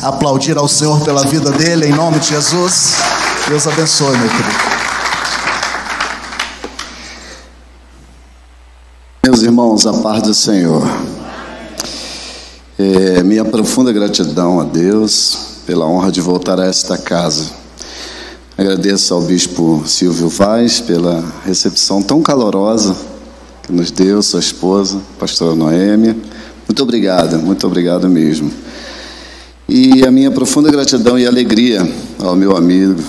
aplaudir ao Senhor pela vida dele, em nome de Jesus. Deus abençoe, meu querido. Meus irmãos, a paz do Senhor. Minha profunda gratidão a Deus pela honra de voltar a esta casa. Agradeço ao bispo Silvio Vaz pela recepção tão calorosa que nos deu, sua esposa, pastora Noêmia. Muito obrigado mesmo. E a minha profunda gratidão e alegria ao meu amigo,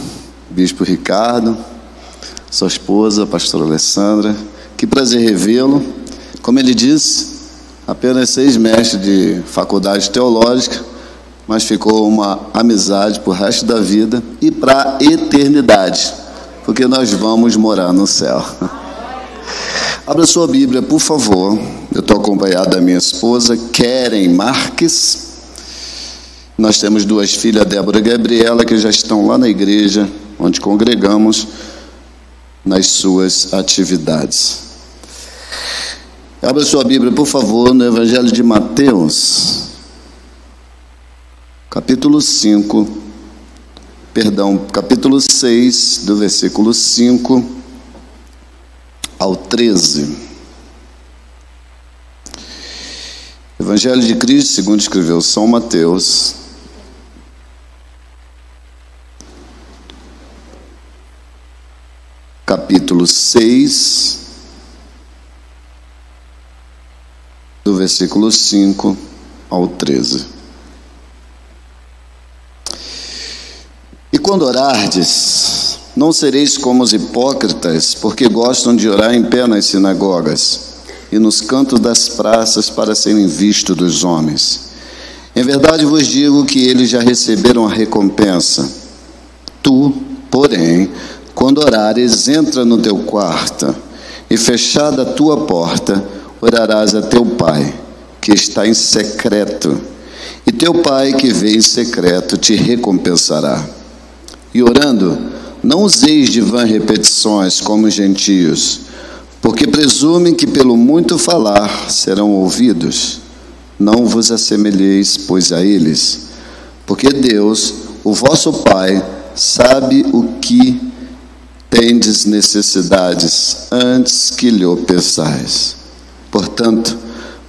bispo Ricardo, sua esposa, pastora Alessandra. Que prazer revê-lo. Como ele disse, apenas 6 mestres de faculdade teológica, mas ficou uma amizade para o resto da vida e para a eternidade, porque nós vamos morar no céu. Abra sua Bíblia, por favor. Eu estou acompanhado da minha esposa, Keren Marques. Nós temos 2 filhas, Débora e Gabriela, que já estão lá na igreja, onde congregamos, nas suas atividades. Abra sua Bíblia, por favor, no Evangelho de Mateus, capítulo 6, do versículo 5 ao 13. Evangelho de Cristo, segundo escreveu São Mateus, capítulo 6, do versículo 5 ao 13. E quando orardes, não sereis como os hipócritas, porque gostam de orar em pé nas sinagogas e nos cantos das praças para serem vistos dos homens. Em verdade vos digo que eles já receberam a recompensa. Tu, porém, quando orares, entra no teu quarto, e fechada a tua porta, orarás a teu Pai, que está em secreto, e teu Pai que vê em secreto te recompensará. E orando, não useis de vãs repetições como os gentios, porque presumem que pelo muito falar serão ouvidos. Não vos assemelheis, pois, a eles, porque Deus, o vosso Pai, sabe o que tendes necessidades antes que lhe o peçais. Portanto,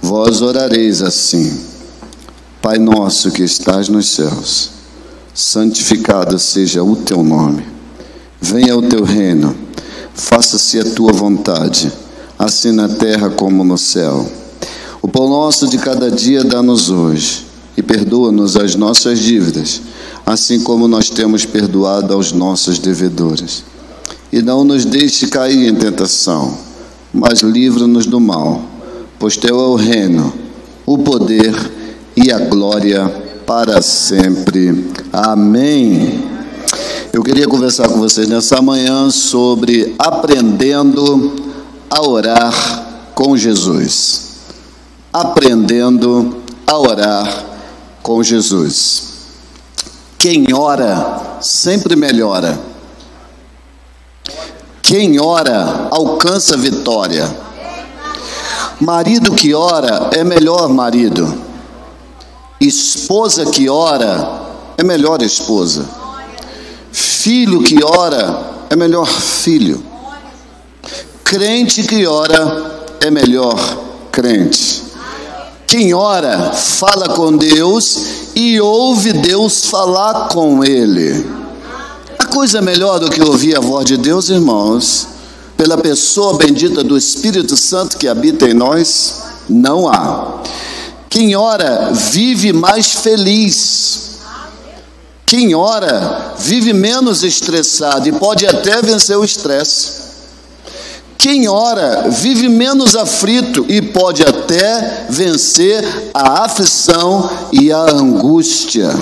vós orareis assim: Pai nosso que estás nos céus, santificado seja o teu nome. Venha o teu reino, faça-se a tua vontade, assim na terra como no céu. O pão nosso de cada dia dá-nos hoje, e perdoa-nos as nossas dívidas, assim como nós temos perdoado aos nossos devedores. E não nos deixe cair em tentação, mas livra-nos do mal, pois teu é o reino, o poder e a glória para sempre. Amém. Eu queria conversar com vocês nessa manhã sobre aprendendo a orar com Jesus. Aprendendo a orar com Jesus. Quem ora sempre melhora. Quem ora alcança vitória. Marido que ora é melhor marido. Esposa que ora é melhor esposa. Filho que ora é melhor filho. Crente que ora é melhor crente. Quem ora fala com Deus e ouve Deus falar com ele. A coisa melhor do que ouvir a voz de Deus, irmãos, pela pessoa bendita do Espírito Santo que habita em nós, não há. Quem ora vive mais feliz. Quem ora vive menos estressado e pode até vencer o estresse. Quem ora vive menos aflito e pode até vencer a aflição e a angústia.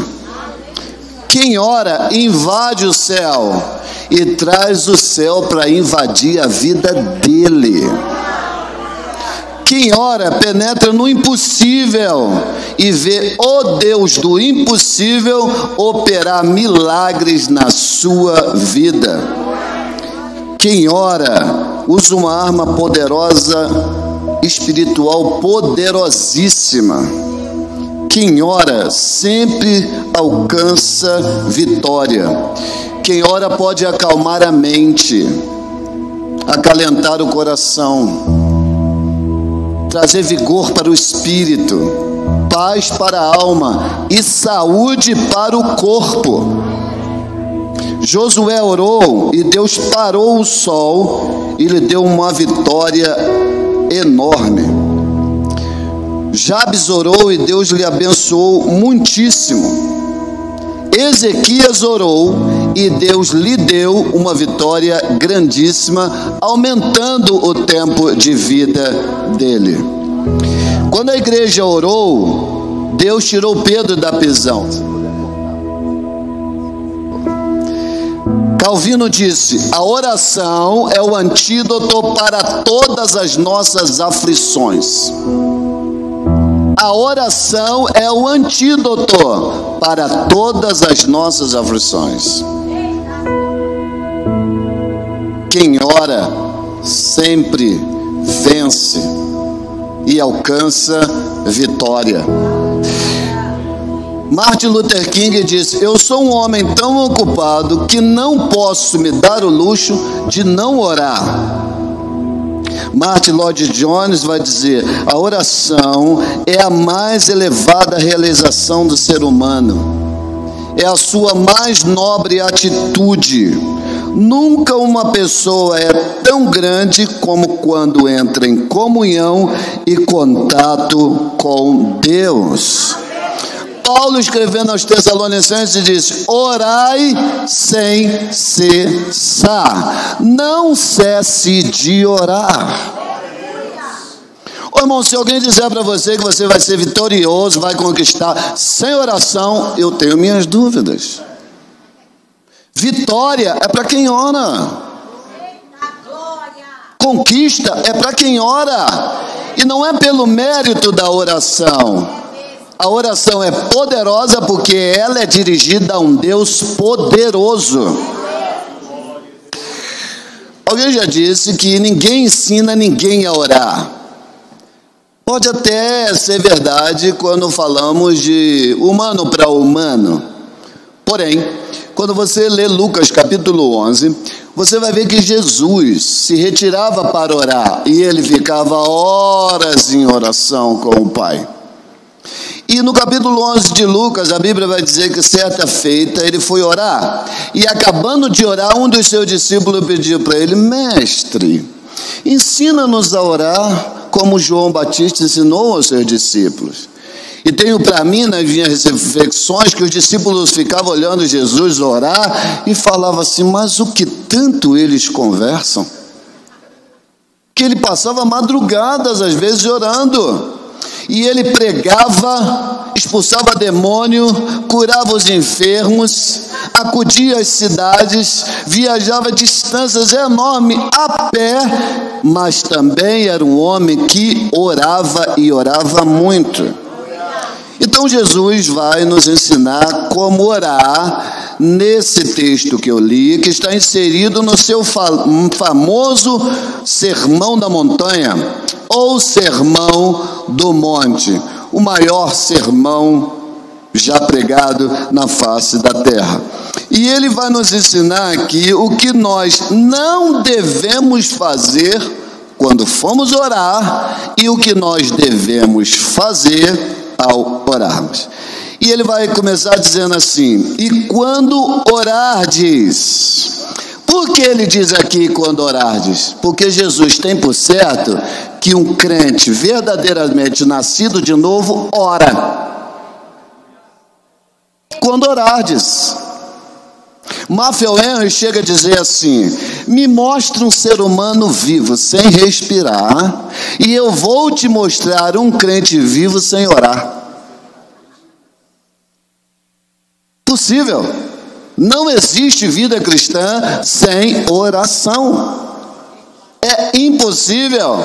Quem ora invade o céu e traz o céu para invadir a vida dele. Quem ora penetra no impossível e vê o Deus do impossível operar milagres na sua vida. Quem ora usa uma arma poderosa, espiritual poderosíssima. quem ora sempre alcança vitória. Quem ora pode acalmar a mente, acalentar o coração, trazer vigor para o espírito, paz para a alma e saúde para o corpo. Josué orou e Deus parou o sol e lhe deu uma vitória enorme. Jabes orou e Deus lhe abençoou muitíssimo. Ezequias orou e Deus lhe deu uma vitória grandíssima, aumentando o tempo de vida dele. Quando a igreja orou, Deus tirou Pedro da prisão. Calvino disse: a oração é o antídoto para todas as nossas aflições. A oração é o antídoto para todas as nossas aflições. Quem ora sempre vence e alcança vitória. Martin Luther King disse: eu sou um homem tão ocupado que não posso me dar o luxo de não orar. Martin Lloyd Jones vai dizer: a oração é a mais elevada realização do ser humano, é a sua mais nobre atitude. Nunca uma pessoa é tão grande como quando entra em comunhão e contato com Deus. Paulo, escrevendo aos Tessalonicenses, disse: orai sem cessar, não cesse de orar. Ô irmão, se alguém disser para você que você vai ser vitorioso, vai conquistar sem oração, eu tenho minhas dúvidas. Vitória é para quem ora. Conquista é para quem ora. E não é pelo mérito da oração. A oração é poderosa porque ela é dirigida a um Deus poderoso. Alguém já disse que ninguém ensina ninguém a orar. Pode até ser verdade quando falamos de humano para humano. Porém, quando você lê Lucas capítulo 11, você vai ver que Jesus se retirava para orar e ele ficava horas em oração com o Pai. E no capítulo 11 de Lucas, a Bíblia vai dizer que certa feita ele foi orar. E acabando de orar, um dos seus discípulos pediu para ele: mestre, ensina-nos a orar como João Batista ensinou aos seus discípulos. E tenho para mim, nas minhas reflexões, que os discípulos ficavam olhando Jesus orar e falavam assim: mas o que tanto eles conversam? Que ele passava madrugadas às vezes orando. E ele pregava, expulsava demônio, curava os enfermos, acudia às cidades, viajava distâncias enormes a pé, mas também era um homem que orava e orava muito. Então Jesus vai nos ensinar como orar nesse texto que eu li, que está inserido no seu famoso Sermão da Montanha, ou Sermão do Monte, o maior sermão já pregado na face da terra. E ele vai nos ensinar aqui o que nós não devemos fazer quando formos orar e o que nós devemos fazer ao orarmos. E ele vai começar dizendo assim: e quando orardes. Por que ele diz aqui quando orardes? Porque Jesus tem por certo que um crente verdadeiramente nascido de novo ora. Quando orardes. Matthew Henry chega a dizer assim: me mostre um ser humano vivo sem respirar e eu vou te mostrar um crente vivo sem orar. Possível. Não existe vida cristã sem oração. É impossível.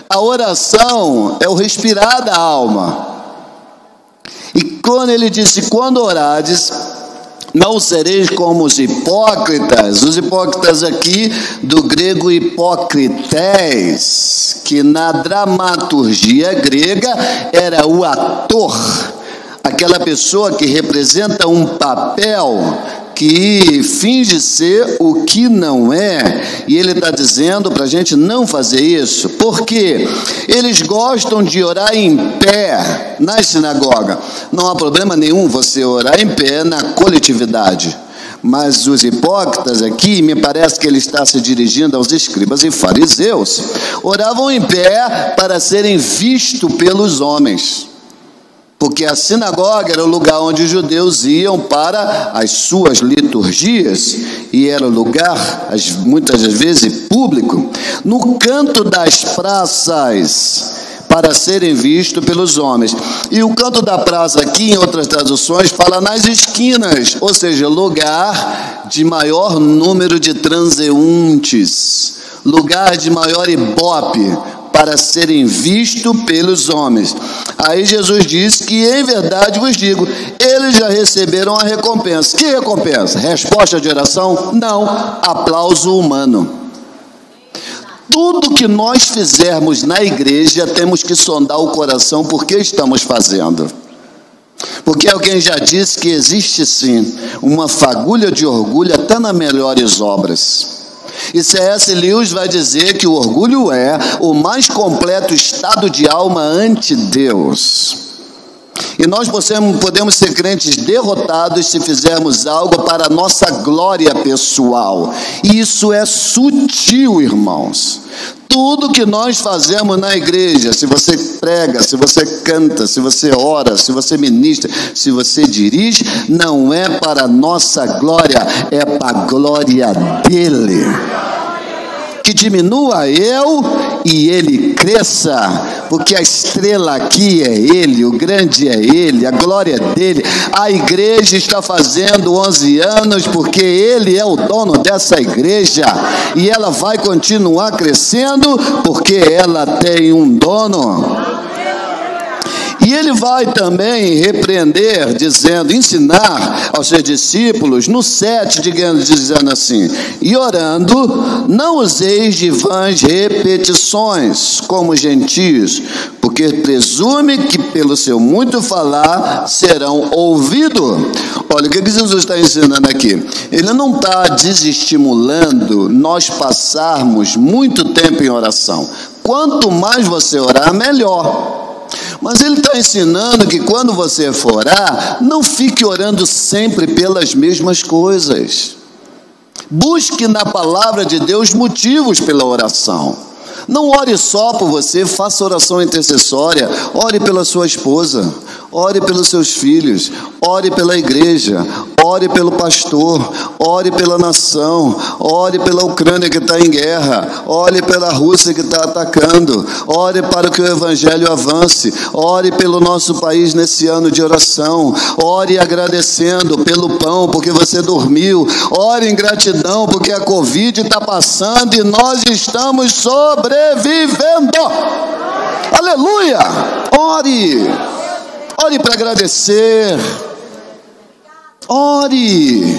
A oração é o respirar da alma. E quando ele disse: quando orardes, não sereis como os hipócritas aqui do grego hipócrites, que na dramaturgia grega era o ator aquela pessoa que representa um papel que finge ser o que não é, e ele está dizendo para a gente não fazer isso, porque eles gostam de orar em pé na sinagoga. Não há problema nenhum você orar em pé na coletividade, mas os hipócritas aqui, me parece que ele está se dirigindo aos escribas e fariseus, oravam em pé para serem vistos pelos homens, porque a sinagoga era o lugar onde os judeus iam para as suas liturgias, e era o lugar, muitas das vezes, público, no canto das praças, para serem vistos pelos homens. E o canto da praça aqui, em outras traduções, fala nas esquinas, ou seja, lugar de maior número de transeuntes, lugar de maior ibope, para serem vistos pelos homens. Aí Jesus diz que, em verdade vos digo, eles já receberam a recompensa. Que recompensa? Resposta de oração? Não. Aplauso humano. Tudo que nós fizermos na igreja, temos que sondar o coração por que estamos fazendo. Porque alguém já disse que existe sim uma fagulha de orgulho até nas melhores obras. E C.S. Lewis vai dizer que o orgulho é o mais completo estado de alma ante Deus. E nós podemos ser crentes derrotados se fizermos algo para a nossa glória pessoal. E isso é sutil, irmãos. Tudo que nós fazemos na igreja, se você prega, se você canta, se você ora, se você ministra, se você dirige, não é para a nossa glória, é para a glória dele. Que diminua eu e ele cresça, porque a estrela aqui é ele, o grande é ele, a glória é dele. A igreja está fazendo 11 anos porque ele é o dono dessa igreja, e ela vai continuar crescendo porque ela tem um dono. E ele vai também repreender, dizendo, ensinar aos seus discípulos, no 7, dizendo assim: e orando, não useis de vãs repetições, como gentios, porque presume que pelo seu muito falar serão ouvidos. Olha, o que Jesus está ensinando aqui? Ele não está desestimulando nós passarmos muito tempo em oração. Quanto mais você orar, melhor. Mas ele está ensinando que quando você for orar, não fique orando sempre pelas mesmas coisas. Busque na palavra de Deus motivos pela oração. Não ore só por você, faça oração intercessória. Ore pela sua esposa, ore pelos seus filhos, ore pela igreja, ore pelo pastor, ore pela nação, ore pela Ucrânia que está em guerra, ore pela Rússia que está atacando, ore para que o evangelho avance, ore pelo nosso país nesse ano de oração, ore agradecendo pelo pão porque você dormiu, ore em gratidão porque a Covid está passando e nós estamos sobrevivendo. Aleluia! Ore para agradecer. Ore,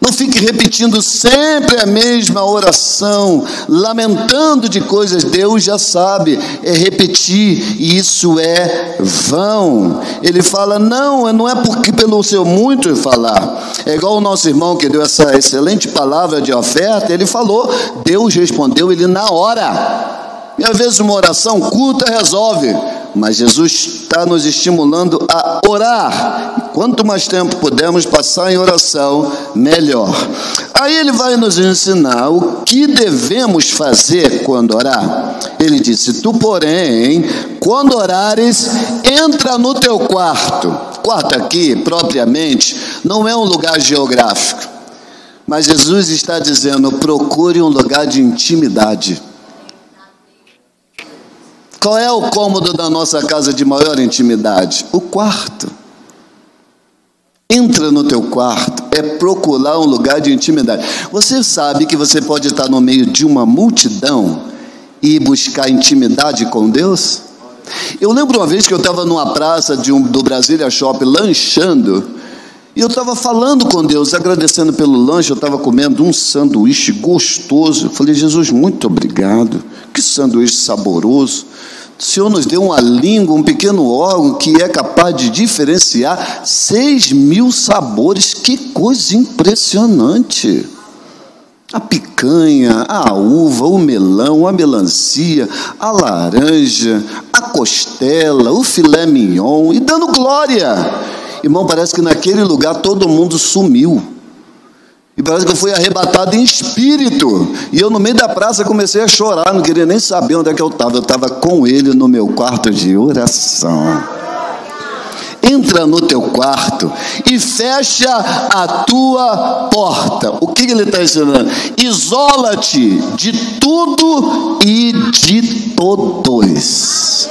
não fique repetindo sempre a mesma oração, lamentando de coisas, Deus já sabe, é repetir, e isso é vão. Ele fala, não é porque pelo seu muito falar, é igual o nosso irmão que deu essa excelente palavra de oferta, ele falou, Deus respondeu ele na hora. E às vezes uma oração curta resolve, mas Jesus está nos estimulando a orar. E quanto mais tempo pudermos passar em oração, melhor. Aí ele vai nos ensinar o que devemos fazer quando orar. Ele disse, tu porém, quando orares, entra no teu quarto. Quarto aqui, propriamente, não é um lugar geográfico. Mas Jesus está dizendo, procure um lugar de intimidade. Qual é o cômodo da nossa casa de maior intimidade? O quarto. Entra no teu quarto, é procurar um lugar de intimidade. Você sabe que você pode estar no meio de uma multidão e buscar intimidade com Deus? Eu lembro uma vez que eu estava numa praça do Brasília Shopping lanchando, e eu estava falando com Deus, agradecendo pelo lanche. Eu estava comendo um sanduíche gostoso. Eu falei, Jesus, muito obrigado, que sanduíche saboroso. O Senhor nos deu uma língua, um pequeno órgão que é capaz de diferenciar 6.000 sabores. Que coisa impressionante! A picanha, a uva, o melão, a melancia, a laranja, a costela, o filé mignon, e dando glória. Irmão, parece que naquele lugar todo mundo sumiu. E parece que eu fui arrebatado em espírito. E eu no meio da praça comecei a chorar, não queria nem saber onde é que eu estava. Eu estava com ele no meu quarto de oração. Entra no teu quarto e fecha a tua porta. O que ele está ensinando? Isola-te de tudo e de todos.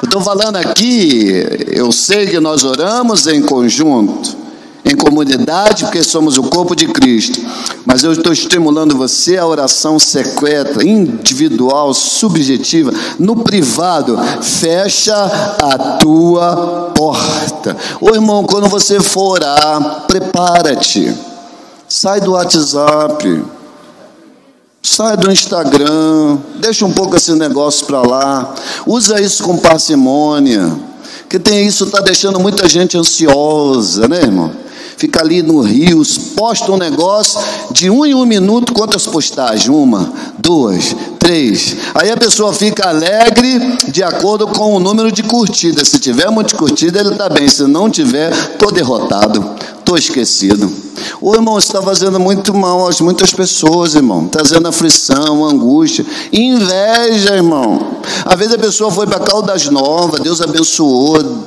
Eu estou falando aqui, eu sei que nós oramos em conjunto, em comunidade, porque somos o corpo de Cristo, mas eu estou estimulando você a oração secreta, individual, subjetiva, no privado. Fecha a tua porta. Ô irmão, quando você for orar, prepara-te, sai do WhatsApp, sai do Instagram, deixa um pouco esse negócio para lá, usa isso com parcimônia, que tem isso, está deixando muita gente ansiosa, né, irmão? Fica ali no Rios, posta um negócio de 1 em 1 minuto. Quantas postagens? 1, 2, 3. Aí a pessoa fica alegre de acordo com o número de curtidas. Se tiver muita curtida, ele está bem. Se não tiver, estou derrotado, estou esquecido. Ô irmão, você está fazendo muito mal a muitas pessoas, irmão. Trazendo aflição, angústia, inveja, irmão. Às vezes a pessoa foi para Caldas Novas, Deus abençoou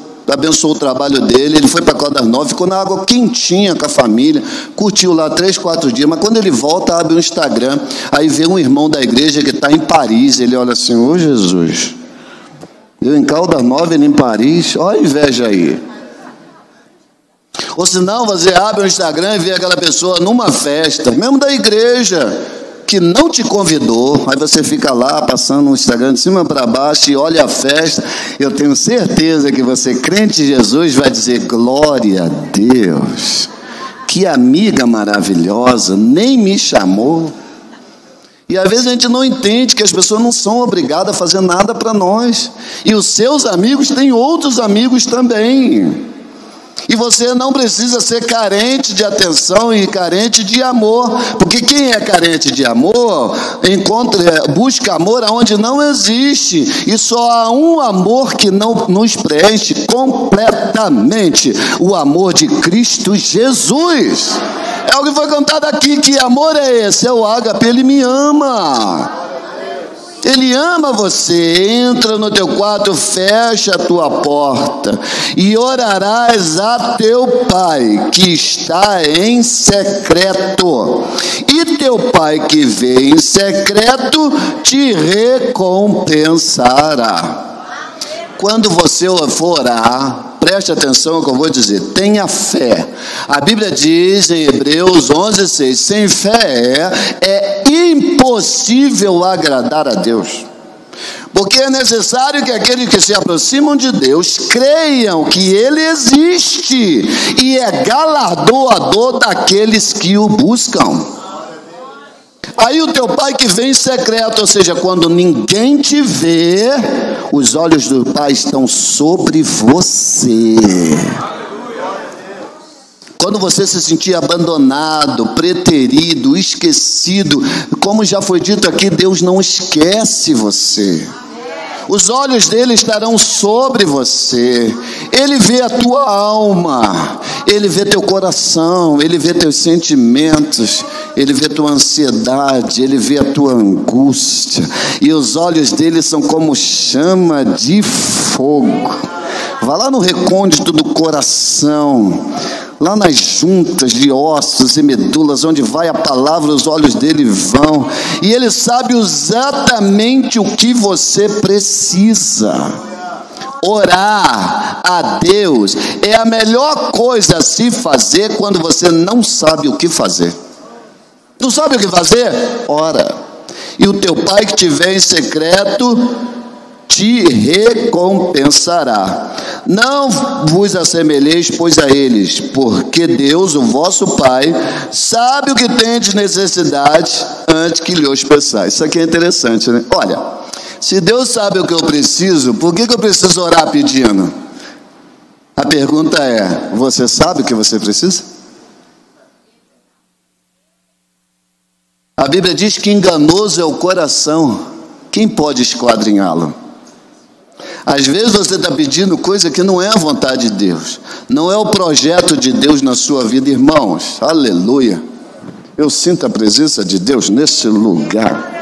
o trabalho dele, ele foi para Caldas Novas, ficou na água quentinha com a família, curtiu lá 3, 4 dias, mas quando ele volta, abre o Instagram, aí vê um irmão da igreja que está em Paris, ele olha assim: ô Jesus, eu em Caldas Novas, ele em Paris, olha a inveja aí. Ou senão você abre o Instagram e vê aquela pessoa numa festa, mesmo da igreja, que não te convidou, aí você fica lá passando o Instagram de cima para baixo e olha a festa. Eu tenho certeza que você, crente em Jesus, vai dizer: glória a Deus, que amiga maravilhosa, nem me chamou. E às vezes a gente não entende que as pessoas não são obrigadas a fazer nada para nós, e os seus amigos têm outros amigos também. E você não precisa ser carente de atenção e carente de amor, porque quem é carente de amor busca amor aonde não existe, e só há um amor que não nos preenche completamente: o amor de Cristo Jesus. É o que foi cantado aqui. Que amor é esse? É o ágape. Ele me ama. Ele ama você. Entra no teu quarto, fecha a tua porta e orarás a teu Pai que está em secreto, e teu Pai que vê em secreto te recompensará. Quando você for orar, preste atenção no que eu vou dizer, tenha fé. A Bíblia diz em Hebreus 11:6, sem fé é impossível agradar a Deus, porque é necessário que aqueles que se aproximam de Deus creiam que Ele existe e é galardoador daqueles que o buscam. Aí o teu Pai que vem em secreto, ou seja, quando ninguém te vê, os olhos do Pai estão sobre você. Quando você se sentir abandonado, preterido, esquecido, como já foi dito aqui, Deus não esquece você. Os olhos dele estarão sobre você. Ele vê a tua alma, ele vê teu coração, ele vê teus sentimentos, ele vê tua ansiedade, ele vê a tua angústia. E os olhos dele são como chama de fogo. Vá lá no recôndito do coração, lá nas juntas de ossos e medulas, onde vai a palavra, os olhos dele vão, e ele sabe exatamente o que você precisa. Orar a Deus é a melhor coisa a se fazer quando você não sabe o que fazer. Não sabe o que fazer? Ora. E o teu Pai que te vê em secreto te recompensará. Não vos assemelheis, pois, a eles, porque Deus, o vosso Pai, sabe o que tendes necessidade antes que lhe os peçais. Isso aqui é interessante, né? Olha, Se Deus sabe o que eu preciso, por que eu preciso orar pedindo? A pergunta é: você sabe o que você precisa? A Bíblia diz que enganoso é o coração. Quem pode esquadrinhá-lo? Às vezes você está pedindo coisa que não é a vontade de Deus, não é o projeto de Deus na sua vida, irmãos. Aleluia. Eu sinto a presença de Deus nesse lugar.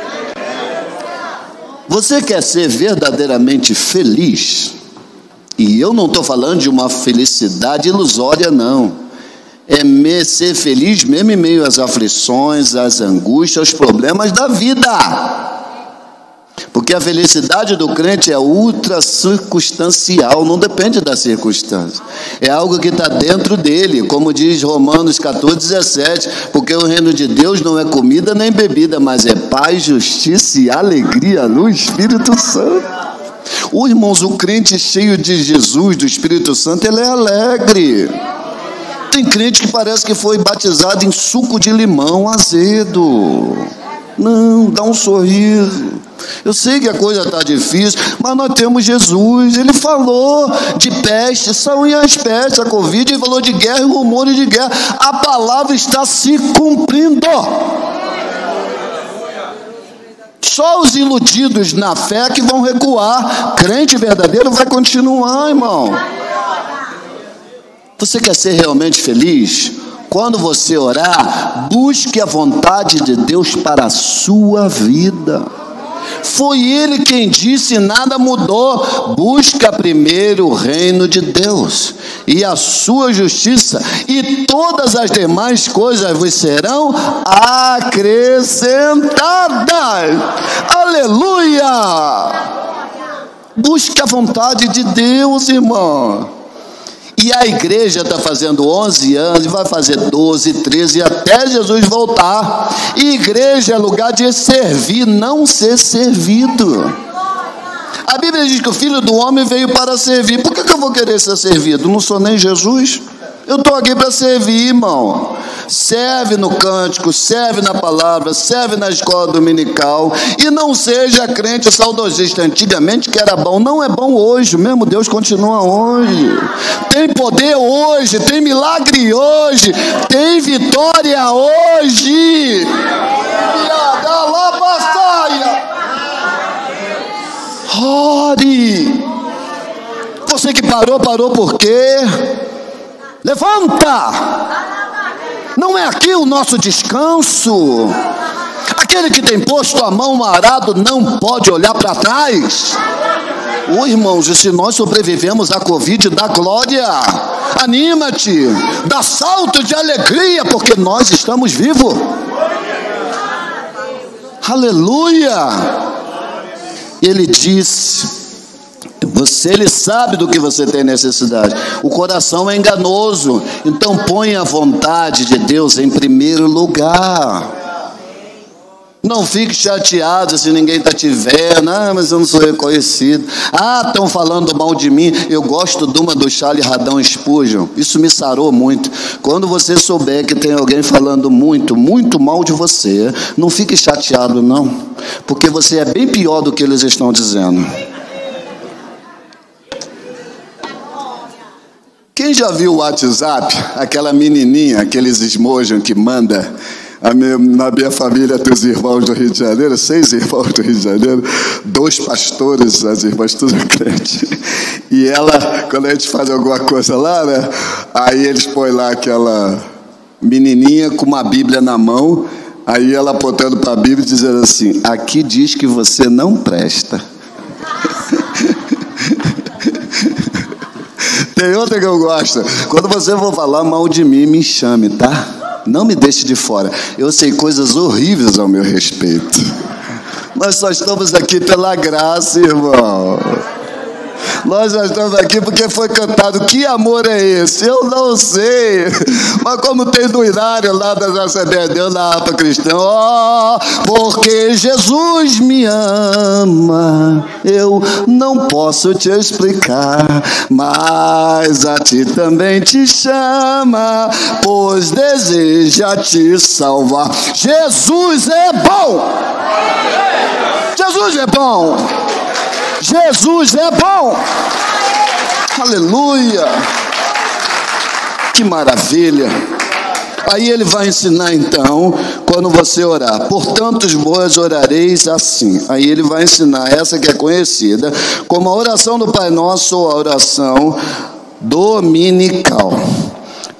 Você quer ser verdadeiramente feliz? E eu não estou falando de uma felicidade ilusória, não. É ser feliz mesmo em meio às aflições, às angústias, aos problemas da vida. Porque a felicidade do crente é ultra circunstancial, não depende da circunstância. É algo que está dentro dele, como diz Romanos 14:17, porque o reino de Deus não é comida nem bebida, mas é paz, justiça e alegria no Espírito Santo. Irmãos, o crente cheio de Jesus, do Espírito Santo, ele é alegre. Tem crente que parece que foi batizado em suco de limão azedo. Não, dá um sorriso. Eu sei que a coisa está difícil, mas nós temos Jesus. Ele falou de peste, saíam as pestes, a Covid, ele falou de guerra e rumores de guerra. A palavra está se cumprindo. Só os iludidos na fé que vão recuar. Crente verdadeiro vai continuar, irmão. Você quer ser realmente feliz? Quando você orar, busque a vontade de Deus para a sua vida. Foi Ele quem disse, nada mudou. Busca primeiro o reino de Deus e a sua justiça, e todas as demais coisas vos serão acrescentadas. Aleluia! Busque a vontade de Deus, irmão. E a igreja está fazendo 11 anos, vai fazer 12, 13, até Jesus voltar. E igreja é lugar de servir, não ser servido. A Bíblia diz que o Filho do Homem veio para servir. Por que eu vou querer ser servido? Não sou nem Jesus. Eu estou aqui para servir, irmão. Serve no cântico, serve na palavra, serve na escola dominical. E não seja crente saudosista. Antigamente que era bom, não é bom hoje. O mesmo Deus continua hoje. Tem poder hoje, tem milagre hoje, tem vitória hoje. Ore. Você que parou por quê? Levanta! Não é aqui o nosso descanso. Aquele que tem posto a mão no arado não pode olhar para trás. Irmãos, e se nós sobrevivemos à Covid, dá glória, anima-te, dá salto de alegria, porque nós estamos vivos. Aleluia! Ele disse: ele sabe do que você tem necessidade. O coração é enganoso, então põe a vontade de Deus em primeiro lugar. Não fique chateado se ninguém está te vendo. Mas eu não sou reconhecido. Estão falando mal de mim. Eu gosto de uma do Charlie Radão Spurgeon. Isso me sarou muito. Quando você souber que tem alguém falando muito, muito mal de você, não fique chateado não, porque você é bem pior do que eles estão dizendo. Quem já viu o WhatsApp? Aquela menininha, aqueles emojis que manda. Na minha família tem os irmãos do Rio de Janeiro, 6 irmãos do Rio de Janeiro, 2 pastores, as irmãs tudo crente. E ela, quando a gente faz alguma coisa lá, né? Aí eles põem lá aquela menininha com uma Bíblia na mão, aí ela apontando para a Bíblia e dizendo assim: aqui diz que você não presta. Tem outra que eu gosto. Quando você for falar mal de mim, me chame, tá? Não me deixe de fora. Eu sei coisas horríveis ao meu respeito. Nós só estamos aqui pela graça, irmão. Nós já estamos aqui porque foi cantado. Que amor é esse? Eu não sei. Mas como tem do inário lá das Assembleias de Deus, na Alta Cristã, porque Jesus me ama, eu não posso te explicar, mas a ti também te chama, pois deseja te salvar. Jesus é bom. Jesus é bom. Jesus é bom. Aleluia. Que maravilha. Aí ele vai ensinar então, quando você orar, portanto vós orareis assim. Aí ele vai ensinar essa que é conhecida como a oração do Pai Nosso ou a oração dominical.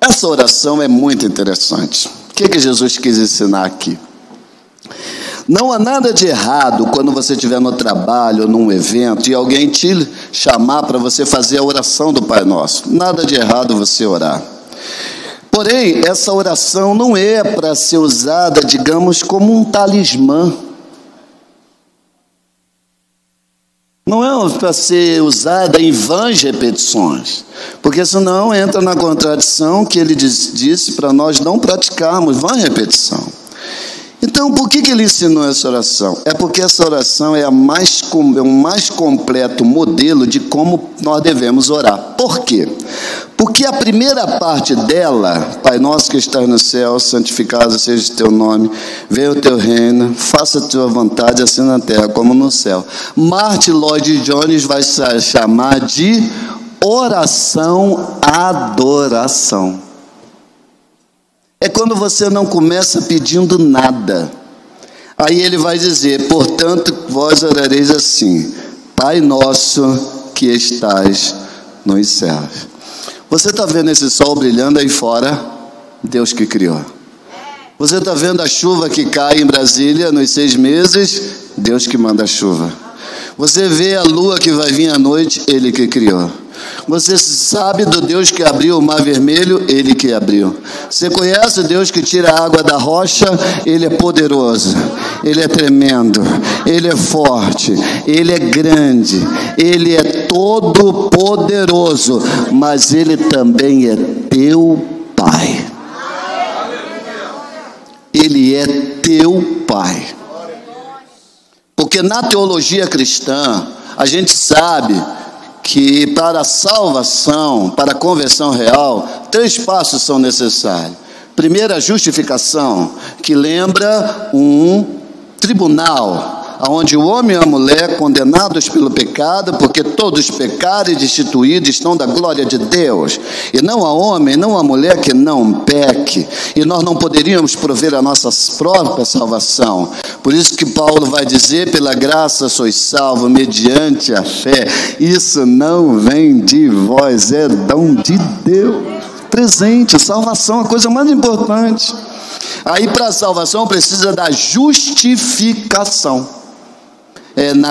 Essa oração é muito interessante. O que Jesus quis ensinar aqui? Não há nada de errado quando você estiver no trabalho, num evento, e alguém te chamar para você fazer a oração do Pai Nosso. Nada de errado você orar. Porém, essa oração não é para ser usada, digamos, como um talismã. Não é para ser usada em vãs repetições, porque senão entra na contradição que ele disse para nós não praticarmos vã repetição. Então, por que ele ensinou essa oração? É porque essa oração é o mais completo modelo de como nós devemos orar. Por quê? Porque a primeira parte dela, Pai nosso que estás no céu, santificado seja o teu nome, venha o teu reino, faça a tua vontade, assim na terra como no céu. Martin Lloyd Jones vai chamar de oração-adoração. É quando você não começa pedindo nada. Aí ele vai dizer, portanto, vós orareis assim, Pai nosso que estás nos céus. Você está vendo esse sol brilhando aí fora? Deus que criou. Você está vendo a chuva que cai em Brasília nos 6 meses? Deus que manda a chuva. Você vê a lua que vai vir à noite? Ele que criou. Você sabe do Deus que abriu o mar vermelho? Ele que abriu. Você conhece o Deus que tira a água da rocha? Ele é poderoso, Ele é tremendo, Ele é forte, Ele é grande, Ele é todo poderoso, mas Ele também é teu Pai. Ele é teu Pai. Porque na teologia cristã, a gente sabe que para a salvação, para a conversão real, 3 passos são necessários. Primeiro, a justificação, que lembra um tribunal, onde o homem e a mulher condenados pelo pecado, porque todos pecaram e destituídos estão da glória de Deus. E não há homem, não há mulher que não peque. E nós não poderíamos prover a nossa própria salvação. Por isso que Paulo vai dizer, pela graça sois salvos, mediante a fé. Isso não vem de vós, é dom de Deus. Presente, salvação, a coisa mais importante. Aí para a salvação precisa da justificação.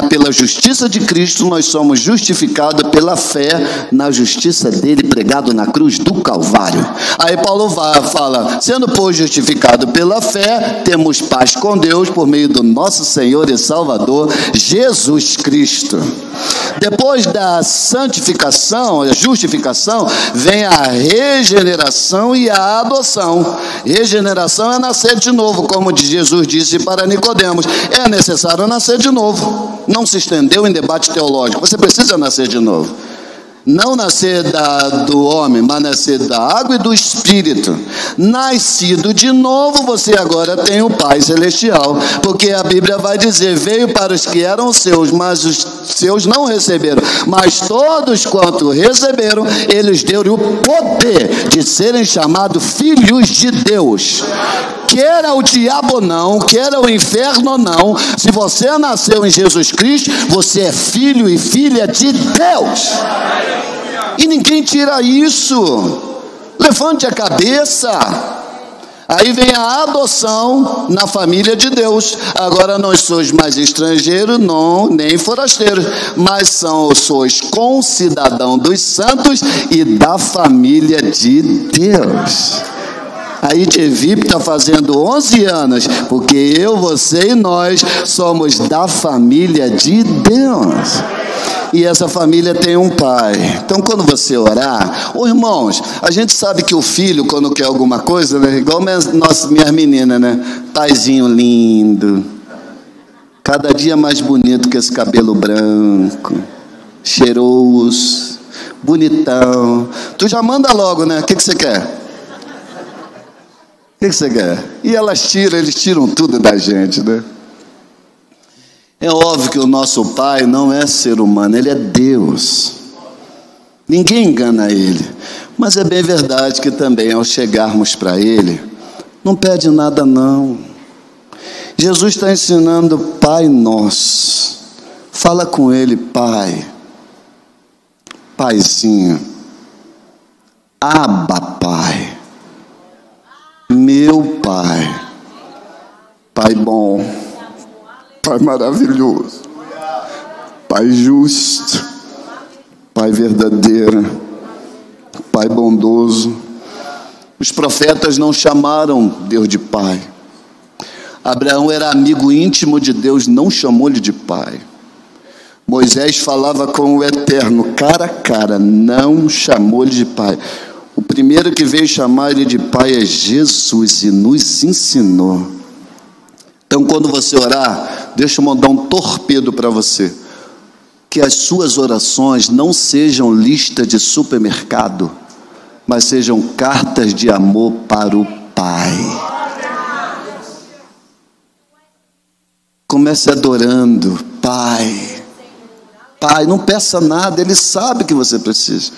Pela justiça de Cristo nós somos justificados pela fé na justiça dele pregado na cruz do Calvário. Aí Paulo fala, sendo pois justificado pela fé, temos paz com Deus por meio do nosso Senhor e Salvador Jesus Cristo. Depois da santificação, a justificação, vem a regeneração e a adoção. Regeneração é nascer de novo, como Jesus disse para Nicodemos, é necessário nascer de novo. Não se estendeu em debate teológico, você precisa nascer de novo. Não nascer do homem, mas nascer da água e do Espírito. Nascido de novo, você agora tem o Pai Celestial, porque a Bíblia vai dizer, veio para os que eram seus, mas os seus não receberam, mas todos quanto receberam, eles deram o poder de serem chamados filhos de Deus. Quer o diabo não, quer o inferno não, se você nasceu em Jesus Cristo, você é filho e filha de Deus. E ninguém tira isso. Levante a cabeça. Aí vem a adoção na família de Deus. Agora não sois mais estrangeiros, não, nem forasteiros, mas sois concidadão dos santos e da família de Deus. Aí Tevip está fazendo 11 anos, porque eu, você e nós somos da família de Deus. E essa família tem um pai. Então quando você orar, irmãos, a gente sabe que o filho, quando quer alguma coisa, né, igual minhas meninas, né? Paizinho lindo, cada dia mais bonito com esse cabelo branco, cheiroso, bonitão. Tu já manda logo, né? O que você quer? O que você quer? E eles tiram tudo da gente, né? É óbvio que o nosso Pai não é ser humano, Ele é Deus. Ninguém engana Ele. Mas é bem verdade que também, ao chegarmos para Ele, não pede nada não. Jesus está ensinando Pai Nosso. Fala com Ele, Pai. Paizinho. Abba, Pai. Meu Pai. Pai bom. Pai maravilhoso. Pai justo. Pai verdadeiro. Pai bondoso. Os profetas não chamaram Deus de Pai. Abraão era amigo íntimo de Deus, não chamou-lhe de Pai. Moisés falava com o Eterno, cara a cara, não chamou-lhe de Pai. O primeiro que veio chamar ele de Pai é Jesus e nos ensinou. Então, quando você orar, deixa eu mandar um torpedo para você. Que as suas orações não sejam lista de supermercado, mas sejam cartas de amor para o Pai. Comece adorando, Pai. Pai, não peça nada, Ele sabe que você precisa.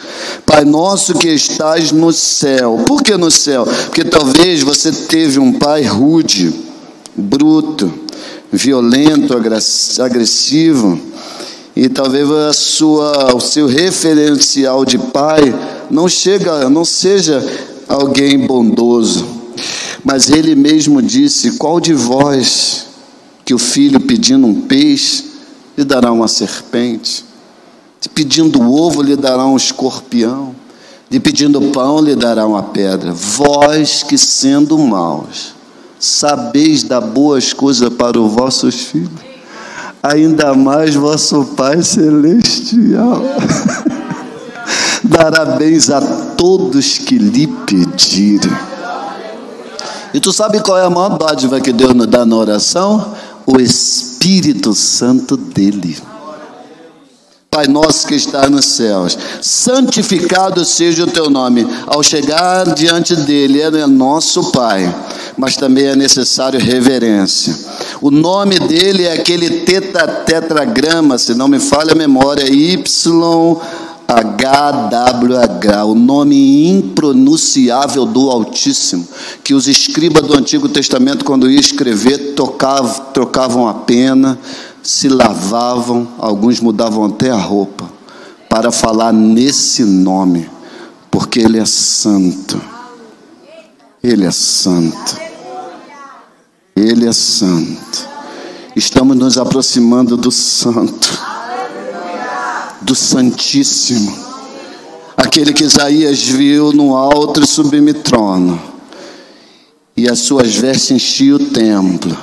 Pai nosso que estás no céu. Por que no céu? Porque talvez você teve um pai rude, bruto, violento, agressivo, e talvez o seu referencial de pai não seja alguém bondoso. Mas Ele mesmo disse: qual de vós que o filho pedindo um peixe lhe dará uma serpente, de pedindo ovo lhe dará um escorpião, de pedindo pão lhe dará uma pedra? Vós que sendo maus sabeis dar boas coisas para os vossos filhos, ainda mais vosso Pai Celestial dará bens a todos que lhe pedirem. E tu sabe qual é a maior dádiva que Deus nos dá na oração? O Espírito Santo dele. Pai nosso que está nos céus, santificado seja o teu nome. Ao chegar diante dele, ele é nosso Pai, mas também é necessário reverência. O nome dele é aquele tetragrama, se não me falha a memória, YHWH, o nome impronunciável do Altíssimo, que os escribas do Antigo Testamento, quando iam escrever, trocavam a pena, se lavavam, alguns mudavam até a roupa, para falar nesse nome, porque Ele é santo. Ele é santo. Ele é santo. Estamos nos aproximando do santo, do Santíssimo, aquele que Isaías viu no alto e sublime trono, e as suas vestes enchiam o templo.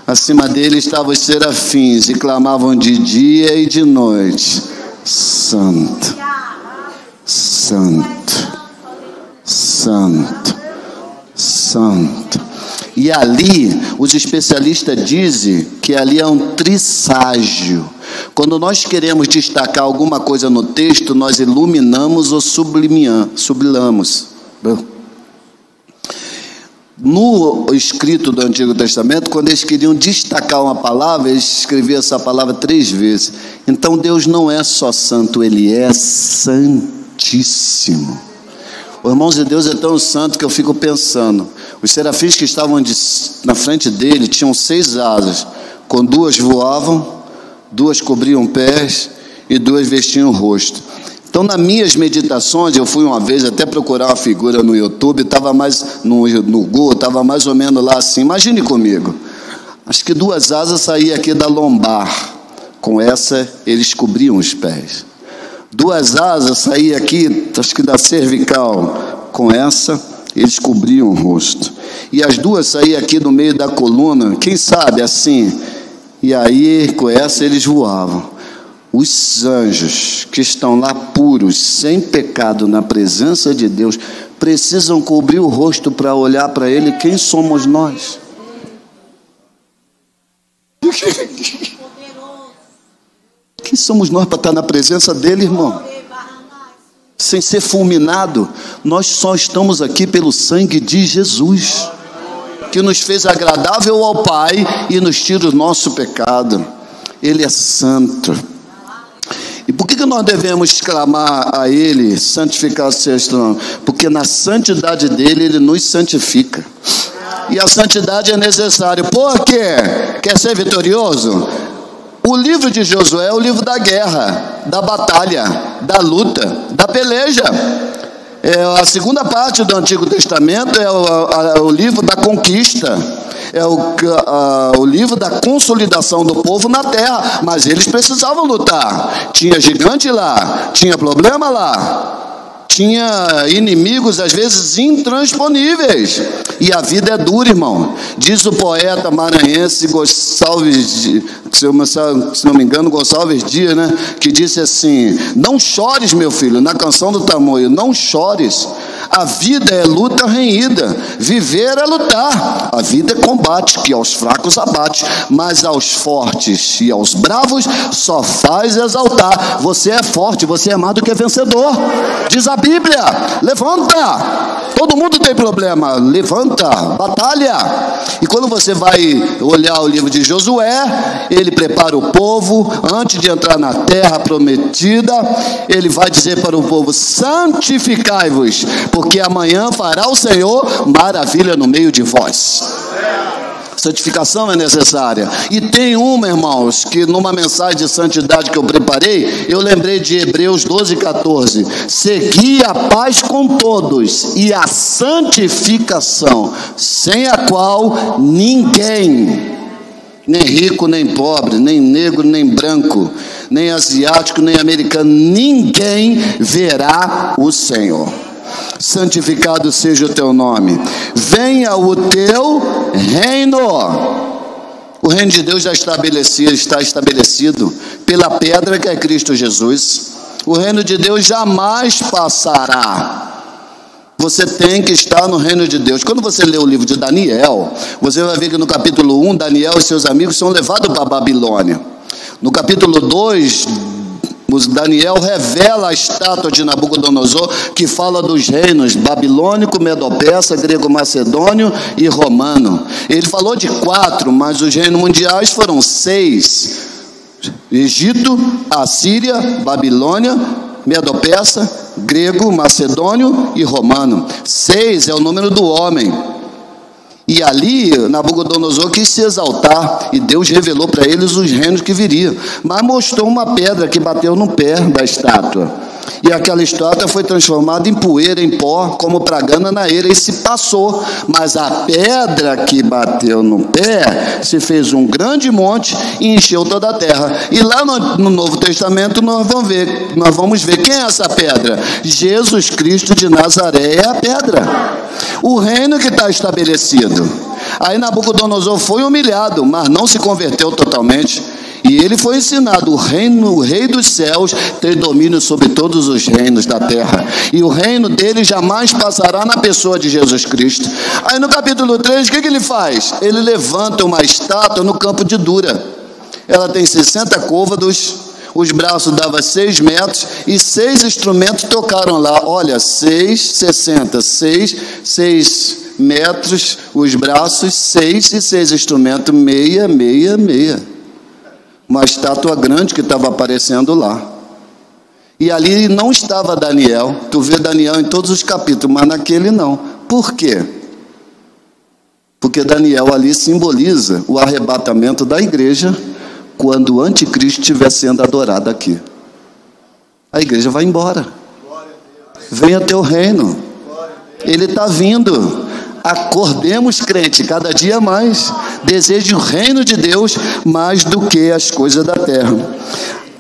Acima dele estavam os serafins e clamavam de dia e de noite: Santo, Santo, Santo, Santo. E ali, os especialistas dizem que ali é um trisságio. Quando nós queremos destacar alguma coisa no texto, nós iluminamos ou sublimamos. No escrito do Antigo Testamento, quando eles queriam destacar uma palavra, eles escreviam essa palavra 3 vezes. Então Deus não é só santo, Ele é santíssimo. Os irmãos de Deus é tão santo que eu fico pensando, os serafins que estavam na frente dele tinham 6 asas, com 2 voavam, 2 cobriam pés e 2 vestiam o rosto. Então, nas minhas meditações, eu fui uma vez até procurar uma figura no YouTube, estava mais no Google, estava mais ou menos lá assim. Imagine comigo, acho que 2 asas saíam aqui da lombar, com essa eles cobriam os pés. 2 asas saíam aqui, acho que da cervical, com essa eles cobriam o rosto. E as 2 saíam aqui no meio da coluna, quem sabe assim, e aí com essa eles voavam. Os anjos que estão lá puros, sem pecado, na presença de Deus, precisam cobrir o rosto para olhar para Ele. Quem somos nós? Quem somos nós para estar na presença dEle, irmão? Sem ser fulminado. Nós só estamos aqui pelo sangue de Jesus, que nos fez agradável ao Pai e nos tira o nosso pecado. Ele é santo. E por que nós devemos clamar a Ele, santificado seja o nome? Porque na santidade dEle, Ele nos santifica. E a santidade é necessária. Por quê? Quer ser vitorioso? O livro de Josué é o livro da guerra, da batalha, da luta, da peleja. A segunda parte do Antigo Testamento é o livro da conquista. É o livro da consolidação do povo na terra. Mas eles precisavam lutar. Tinha gigante lá, tinha problema lá, tinha inimigos às vezes intransponíveis. E a vida é dura, irmão. Diz o poeta maranhense Gonçalves, se não me engano, Gonçalves Dias, né? Que disse assim: não chores, meu filho, na canção do Tamoio, não chores. A vida é luta renhida, viver é lutar. A vida é combate, que aos fracos abate, mas aos fortes e aos bravos só faz exaltar. Você é forte, você é mais do que vencedor. Diz a Bíblia, levanta. Todo mundo tem problema, levanta, batalha. E quando você vai olhar o livro de Josué, ele prepara o povo, antes de entrar na terra prometida, ele vai dizer para o povo: santificai-vos, porque amanhã fará o Senhor maravilha no meio de vós. Santificação é necessária. E tem uma, irmãos, que numa mensagem de santidade que eu preparei, eu lembrei de Hebreus 12:14. Segui a paz com todos e a santificação, sem a qual ninguém, nem rico nem pobre, nem negro nem branco, nem asiático nem americano, ninguém verá o Senhor. Santificado seja o teu nome. Venha o teu reino. O reino de Deus já está estabelecido pela pedra que é Cristo Jesus. O reino de Deus jamais passará. Você tem que estar no reino de Deus. Quando você lê o livro de Daniel, você vai ver que no capítulo 1, Daniel e seus amigos são levados para a Babilônia. No capítulo 2, Daniel revela a estátua de Nabucodonosor, que fala dos reinos babilônico, medo-persa, grego-macedônio e romano. Ele falou de 4, mas os reinos mundiais foram 6: Egito, Assíria, Babilônia, medo-persa, grego, macedônio e romano. 6 é o número do homem. E ali Nabucodonosor quis se exaltar, e Deus revelou para eles os reinos que viriam, mas mostrou uma pedra que bateu no pé da estátua, e aquela estátua foi transformada em poeira, em pó, como pragana na eira, e se passou. Mas a pedra que bateu no pé se fez um grande monte e encheu toda a terra. E lá no Novo Testamento nós vamos ver quem é essa pedra. Jesus Cristo de Nazaré é a pedra, o reino que está estabelecido. Aí Nabucodonosor foi humilhado, mas não se converteu totalmente. E ele foi ensinado: o rei dos céus tem domínio sobre todos os reinos da terra, e o reino dele jamais passará na pessoa de Jesus Cristo. Aí no capítulo 3, o que ele faz? Ele levanta uma estátua no campo de Dura. Ela tem 60 côvados, os braços davam 6 metros, e 6 instrumentos tocaram lá. Olha, 6 metros, os braços, 6 e 6 instrumentos, 6. Uma estátua grande que estava aparecendo lá. E ali não estava Daniel. Tu vê Daniel em todos os capítulos, mas naquele não. Por quê? Porque Daniel ali simboliza o arrebatamento da igreja, quando o anticristo estiver sendo adorado aqui. A igreja vai embora. Venha teu reino. Ele está vindo. Acordemos, crente, cada dia mais. Deseje o reino de Deus mais do que as coisas da terra.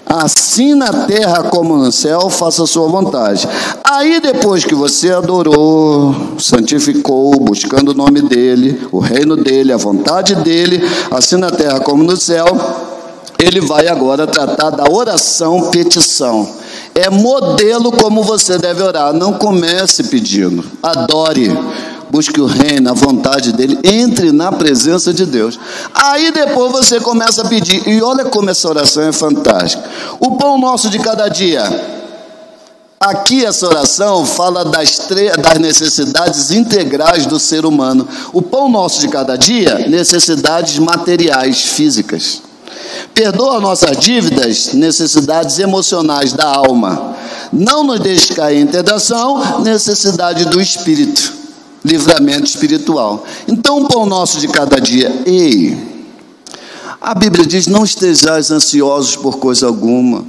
Assim na terra como no céu, faça a sua vontade. Aí depois que você adorou, santificou, buscando o nome dele, o reino dele, a vontade dele, assim na terra como no céu, ele vai agora tratar da oração petição. É modelo como você deve orar. Não comece pedindo, adore. Busque o reino, a vontade dele, entre na presença de Deus. Aí depois você começa a pedir. E olha como essa oração é fantástica. O pão nosso de cada dia. Aqui essa oração fala das necessidades integrais do ser humano. O pão nosso de cada dia, necessidades materiais, físicas. Perdoa nossas dívidas, necessidades emocionais da alma. Não nos deixe cair em tentação, necessidade do espírito, livramento espiritual. Então, o pão nosso de cada dia. A Bíblia diz: não estejais ansiosos por coisa alguma.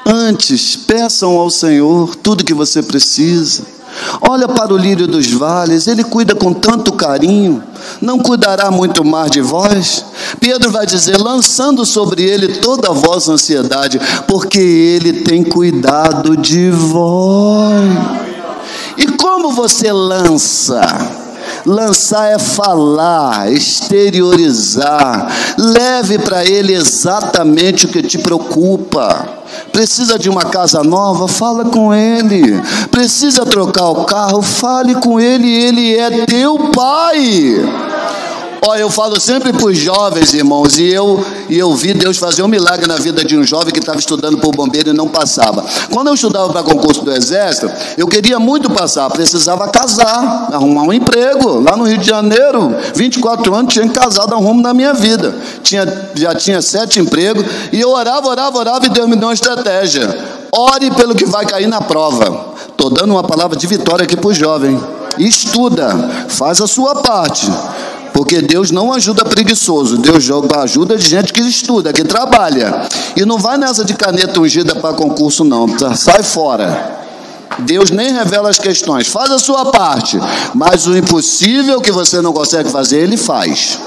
Antes, peçam ao Senhor tudo que você precisa. Olha para o lírio dos vales, ele cuida com tanto carinho, não cuidará muito mais de vós? Pedro vai dizer: lançando sobre ele toda a vossa ansiedade, porque ele tem cuidado de vós. E como você lança? Lançar é falar, exteriorizar. Leve para ele exatamente o que te preocupa. Precisa de uma casa nova? Fala com ele. Precisa trocar o carro? Fale com ele. Ele é teu pai. Olha, eu falo sempre para os jovens, irmãos, e eu vi Deus fazer um milagre na vida de um jovem que estava estudando para o bombeiro e não passava. Quando eu estudava para concurso do Exército, eu queria muito passar, precisava casar, arrumar um emprego. Lá no Rio de Janeiro, 24 anos, tinha que casar, dar um rumo na minha vida. Já tinha 7 empregos, e eu orava, e Deus me deu uma estratégia. Ore pelo que vai cair na prova. Estou dando uma palavra de vitória aqui para o jovem. Estuda, faz a sua parte. Porque Deus não ajuda preguiçoso, Deus ajuda de gente que estuda, que trabalha. E não vai nessa de caneta ungida para concurso não, sai fora. Deus nem revela as questões, faz a sua parte, mas o impossível que você não consegue fazer, Ele faz.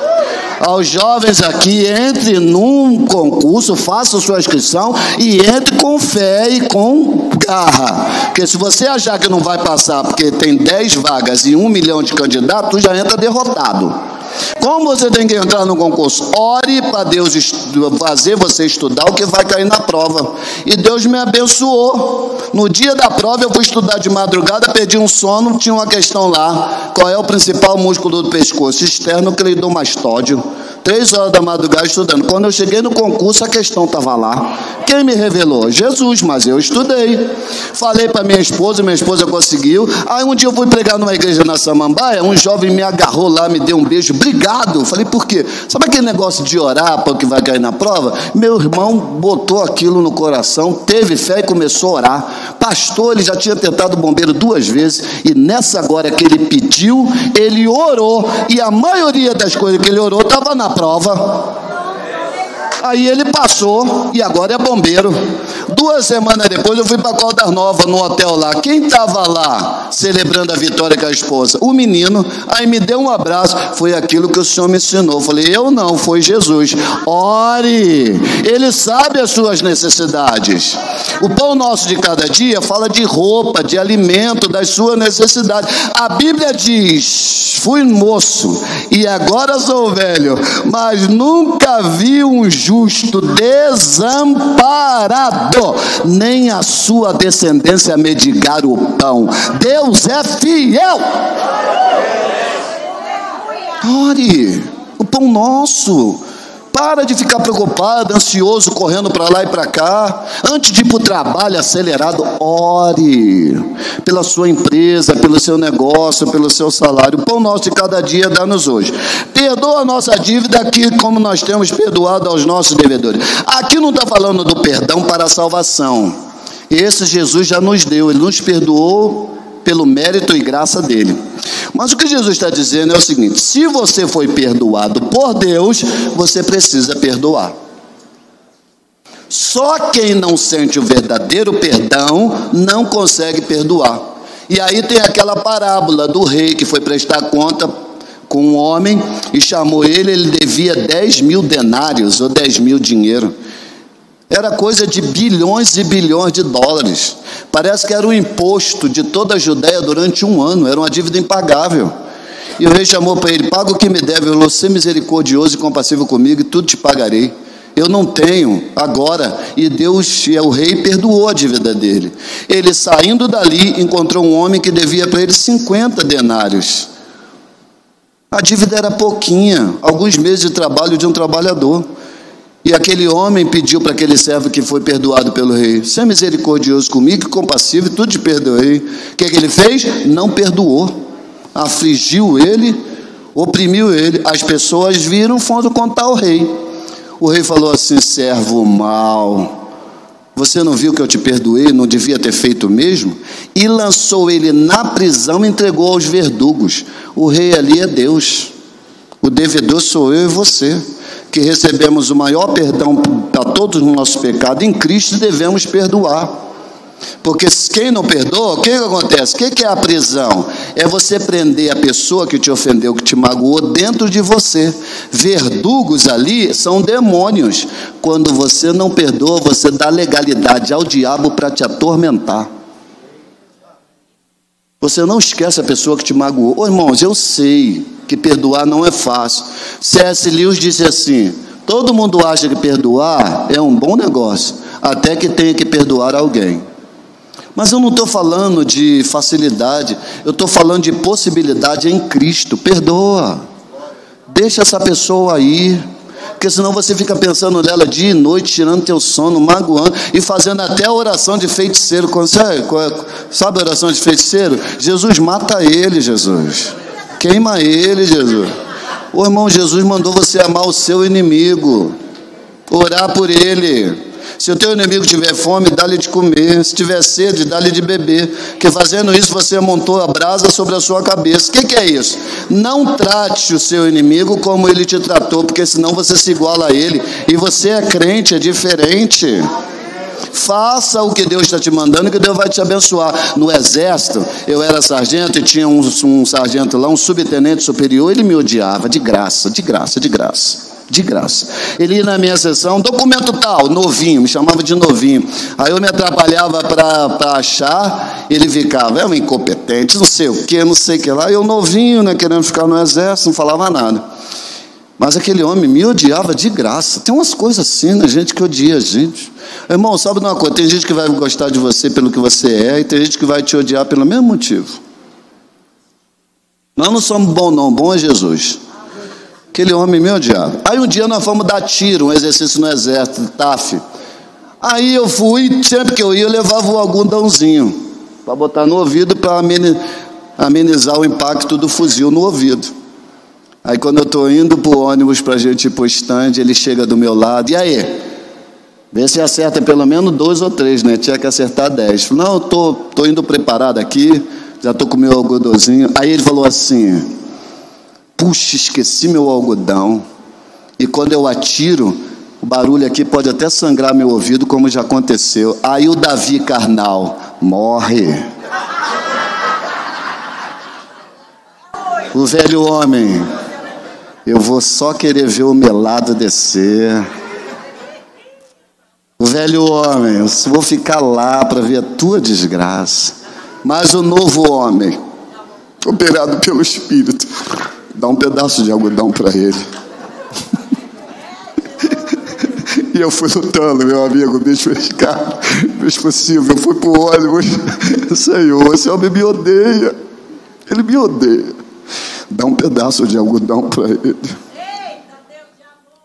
Aos jovens aqui, entre num concurso, faça sua inscrição e entre com fé e com garra. Porque se você achar que não vai passar porque tem 10 vagas e 1 milhão de candidatos, já entra derrotado. Como você tem que entrar no concurso? Ore para Deus fazer você estudar o que vai cair na prova. E Deus me abençoou. No dia da prova eu fui estudar de madrugada, perdi um sono, tinha uma questão lá. Qual é o principal músculo do pescoço? Esternocleidomastóide. 3 horas da madrugada estudando. Quando eu cheguei no concurso, a questão estava lá. Quem me revelou? Jesus, mas eu estudei. Falei para minha esposa conseguiu. Aí um dia eu fui pregar numa igreja na Samambaia, um jovem me agarrou lá, me deu um beijo. Obrigado. Falei, por quê? Sabe aquele negócio de orar para o que vai cair na prova? Meu irmão botou aquilo no coração, teve fé e começou a orar. Pastor, ele já tinha tentado o bombeiro 2 vezes, e nessa agora que ele pediu, ele orou, e a maioria das coisas que ele orou estava na prova. Aí ele passou e agora é bombeiro. 2 semanas depois eu fui para Caldas Novas, no hotel lá. Quem estava lá celebrando a vitória com a esposa? O menino. Aí me deu um abraço. Foi aquilo que o Senhor me ensinou. Eu falei, eu não, foi Jesus. Ore, Ele sabe as suas necessidades. O pão nosso de cada dia fala de roupa, de alimento, das suas necessidades. A Bíblia diz: fui moço e agora sou velho, mas nunca vi um justo desamparado, nem a sua descendência mendigar o pão. Deus é fiel. Ore, o pão nosso. Para de ficar preocupado, ansioso, correndo para lá e para cá. Antes de ir para o trabalho acelerado, ore pela sua empresa, pelo seu negócio, pelo seu salário. O pão nosso de cada dia dá-nos hoje. Perdoa a nossa dívida aqui, como nós temos perdoado aos nossos devedores. Aqui não está falando do perdão para a salvação. Esse Jesus já nos deu, Ele nos perdoou pelo mérito e graça dele. Mas o que Jesus está dizendo é o seguinte: se você foi perdoado por Deus, você precisa perdoar. Só quem não sente o verdadeiro perdão não consegue perdoar. E aí tem aquela parábola do rei que foi prestar conta com um homem e chamou ele devia 10.000 denários ou 10.000 dinheiro. Era coisa de bilhões e bilhões de dólares. Parece que era um imposto de toda a Judéia durante 1 ano. Era uma dívida impagável. E o rei chamou para ele: paga o que me deve, eu vou ser misericordioso e compassivo comigo e tudo te pagarei. Eu não tenho agora. E Deus, o rei, perdoou a dívida dele. Ele, saindo dali, encontrou um homem que devia para ele 50 denários. A dívida era pouquinha, alguns meses de trabalho de um trabalhador. E aquele homem pediu para aquele servo que foi perdoado pelo rei: seja misericordioso comigo e compassivo, e tudo te perdoei. O que ele fez? Não perdoou. Afligiu ele, oprimiu ele. As pessoas viram, foram contar ao rei. O rei falou assim: servo mau, você não viu que eu te perdoei? Não devia ter feito o mesmo? E lançou ele na prisão e entregou aos verdugos. O rei ali é Deus. O devedor sou eu e você, que recebemos o maior perdão para todos os nossos pecados em Cristo e devemos perdoar. Porque quem não perdoa, o que acontece? O que é a prisão? É você prender a pessoa que te ofendeu, que te magoou dentro de você. Verdugos ali são demônios. Quando você não perdoa, você dá legalidade ao diabo para te atormentar. Você não esquece a pessoa que te magoou. Ô, irmãos, eu sei que perdoar não é fácil. C.S. Lewis disse assim: todo mundo acha que perdoar é um bom negócio, até que tenha que perdoar alguém. Mas eu não estou falando de facilidade, eu estou falando de possibilidade em Cristo. Perdoa, deixa essa pessoa aí, porque senão você fica pensando nela dia e noite, tirando teu sono, magoando e fazendo até a oração de feiticeiro. Sabe a oração de feiticeiro? Jesus, mata ele, Jesus, queima ele, Jesus. Ô irmão, Jesus mandou você amar o seu inimigo, orar por ele. Se o teu inimigo tiver fome, dá-lhe de comer. Se tiver sede, dá-lhe de beber. Que fazendo isso, você montou a brasa sobre a sua cabeça. O que é isso? Não trate o seu inimigo como ele te tratou, porque senão você se iguala a ele. E você é crente, é diferente. Faça o que Deus está te mandando, que Deus vai te abençoar. No exército, eu era sargento e tinha um sargento lá, um subtenente superior. Ele me odiava, de graça. Ele ia na minha sessão, documento tal, novinho, me chamava de novinho. Aí eu me atrapalhava para achar, ele ficava, é um incompetente, não sei o que lá. Eu novinho, né, querendo ficar no exército, não falava nada. Mas aquele homem me odiava de graça. Tem umas coisas assim, né, gente que odia a gente. Irmão, sabe de uma coisa? Tem gente que vai gostar de você pelo que você é, e tem gente que vai te odiar pelo mesmo motivo. Nós não somos bons não, bom é Jesus. Aquele homem me odiava. Aí um dia nós fomos dar tiro, um exercício no exército, TAF. Aí eu fui, sempre que eu ia, eu levava o algodãozinho para botar no ouvido, para amenizar o impacto do fuzil no ouvido. Aí quando eu estou indo para o ônibus para a gente ir para o stand, ele chega do meu lado: e aí? Vê se acerta pelo menos 2 ou 3, né? Tinha que acertar 10. Não, eu estou indo preparado aqui, já estou com o meu algodãozinho. Aí ele falou assim: puxa, esqueci meu algodão. E quando eu atiro, o barulho aqui pode até sangrar meu ouvido, como já aconteceu. Aí o Davi carnal morre. O velho homem: eu vou só querer ver o melado descer. O velho homem: eu vou ficar lá para ver a tua desgraça. Mas o novo homem, operado pelo Espírito, dá um pedaço de algodão para ele. E eu fui lutando, meu amigo, bicho possível. Eu fui pro ônibus: Senhor, esse homem me odeia. Ele me odeia. Dá um pedaço de algodão para ele.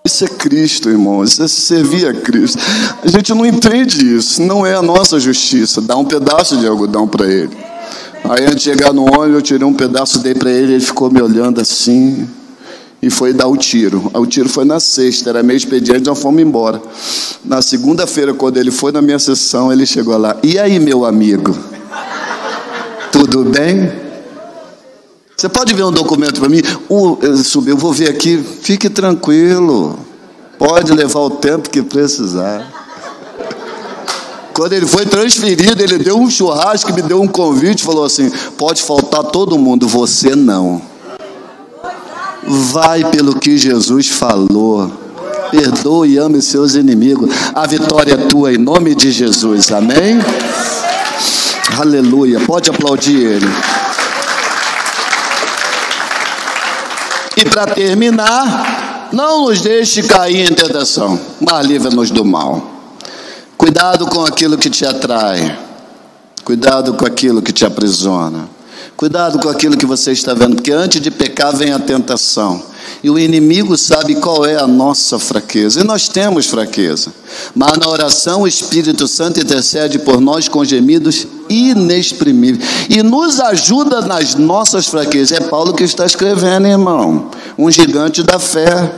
Isso é Cristo, irmão. Isso é servir a Cristo. A gente não entende isso. Não é a nossa justiça. Dá um pedaço de algodão para ele. Aí antes de chegar no ônibus, eu tirei um pedaço, dei para ele. Ele ficou me olhando assim e foi dar o tiro. O tiro foi na sexta, era meio expediente, nós fomos embora. Na segunda-feira, quando ele foi na minha sessão, ele chegou lá: e aí, meu amigo? Tudo bem? Você pode ver um documento para mim? Eu vou ver aqui. Fique tranquilo, pode levar o tempo que precisar. Quando ele foi transferido, ele deu um churrasco, me deu um convite, falou assim: pode faltar todo mundo, você não. Vai pelo que Jesus falou. Perdoe e ame seus inimigos. A vitória é tua, em nome de Jesus. Amém? Aleluia. Pode aplaudir ele. E para terminar, não nos deixe cair em tentação, mas livra-nos do mal. Cuidado com aquilo que te atrai. Cuidado com aquilo que te aprisiona. Cuidado com aquilo que você está vendo, porque antes de pecar vem a tentação. E o inimigo sabe qual é a nossa fraqueza. E nós temos fraqueza. Mas na oração o Espírito Santo intercede por nós com gemidos inexprimíveis. E nos ajuda nas nossas fraquezas. É Paulo que está escrevendo, irmão. Um gigante da fé.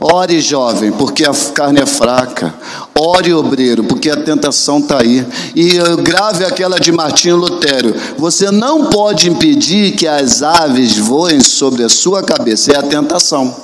Ore, jovem, porque a carne é fraca. Ore, obreiro, porque a tentação está aí. E grave aquela de Martinho Lutero: você não pode impedir que as aves voem sobre a sua cabeça. É a tentação.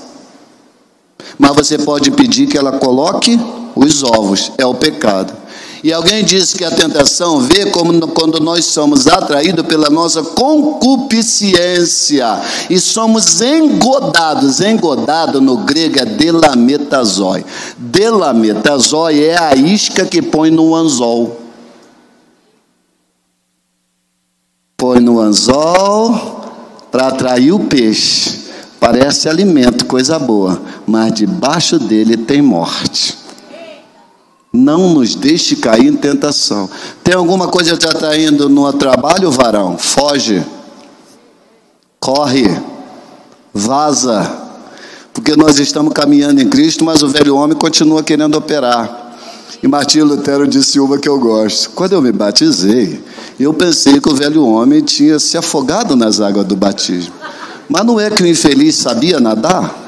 Mas você pode impedir que ela coloque os ovos. É o pecado. E alguém disse que a tentação vê como quando nós somos atraídos pela nossa concupiscência e somos engodados. Engodado no grego é delametazói. Delametazói é a isca que põe no anzol. Põe no anzol para atrair o peixe. Parece alimento, coisa boa, mas debaixo dele tem morte. Não nos deixe cair em tentação. Tem alguma coisa te atraindo no trabalho, varão? Foge. Corre. Vaza. Porque nós estamos caminhando em Cristo, mas o velho homem continua querendo operar. E Martinho Lutero disse uma que eu gosto. Quando eu me batizei, eu pensei que o velho homem tinha se afogado nas águas do batismo. Mas não é que o infeliz sabia nadar?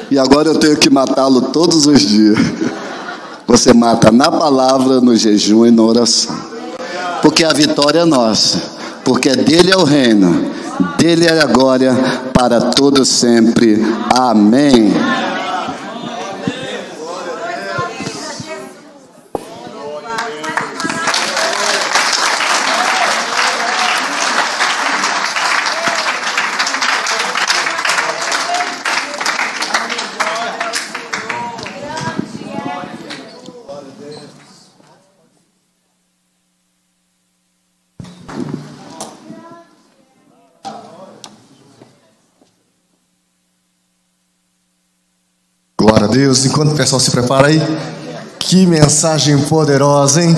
E agora eu tenho que matá-lo todos os dias. Você mata na palavra, no jejum e na oração. Porque a vitória é nossa. Porque dele é o reino, dele é a glória, para todo sempre. Amém. Glória a Deus. Enquanto o pessoal se prepara aí, que mensagem poderosa, hein?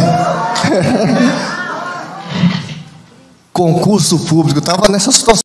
Concurso público, estava nessa situação.